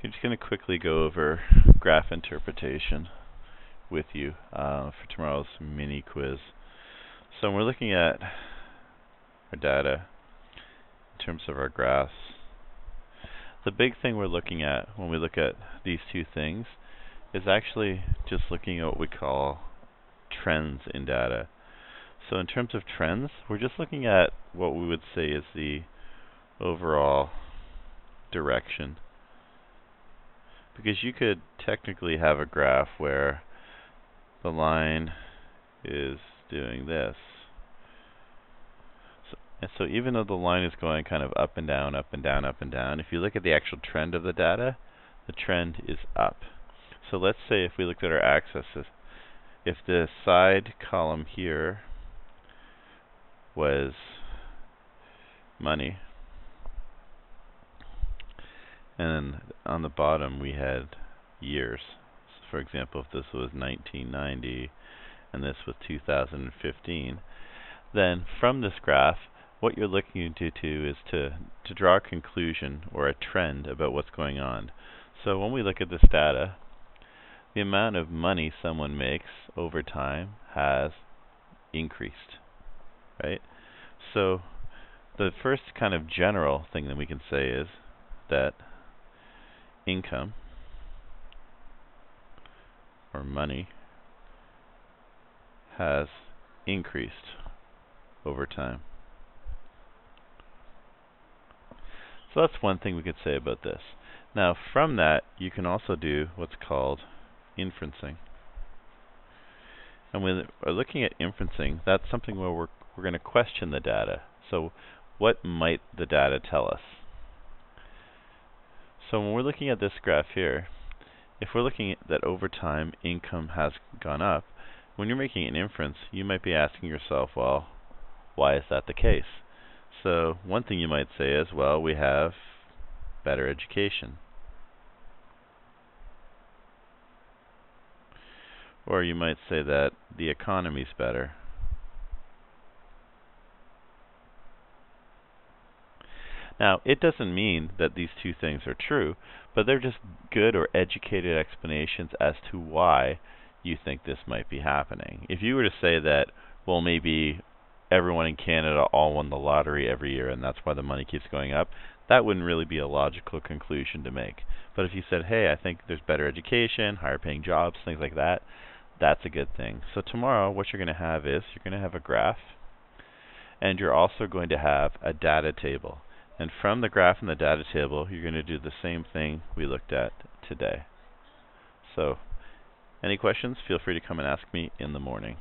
I'm just going to quickly go over graph interpretation with you for tomorrow's mini quiz. So when we're looking at our data in terms of our graphs, the big thing we're looking at when we look at these two things is actually just looking at what we call trends in data. So in terms of trends, we're just looking at what we would say is the overall direction. Because you could technically have a graph where the line is doing this. So even though the line is going kind of up and down, up and down, up and down, if you look at the actual trend of the data, the trend is up. So let's say if we looked at our axis, if the side column here was money, and then on the bottom we had years. So for example, if this was 1990 and this was 2015, then from this graph, what you're looking to do is to draw a conclusion or a trend about what's going on. So when we look at this data, the amount of money someone makes over time has increased, right? So the first kind of general thing that we can say is that income or money has increased over time. So that's one thing we could say about this. Now from that you can also do what's called inferencing. And when we're looking at inferencing, that's something where we're going to question the data. So what might the data tell us? So when we're looking at this graph here, if we're looking at that over time income has gone up, when you're making an inference, you might be asking yourself, well, why is that the case? So one thing you might say is, well, we have better education. Or you might say that the economy's better. Now, it doesn't mean that these two things are true, but they're just good or educated explanations as to why you think this might be happening. If you were to say that, well, maybe everyone in Canada all won the lottery every year and that's why the money keeps going up, that wouldn't really be a logical conclusion to make. But if you said, hey, I think there's better education, higher paying jobs, things like that, that's a good thing. So tomorrow what you're going to have is you're going to have a graph, and you're also going to have a data table. And from the graph and the data table, you're going to do the same thing we looked at today. So, any questions? Feel free to come and ask me in the morning.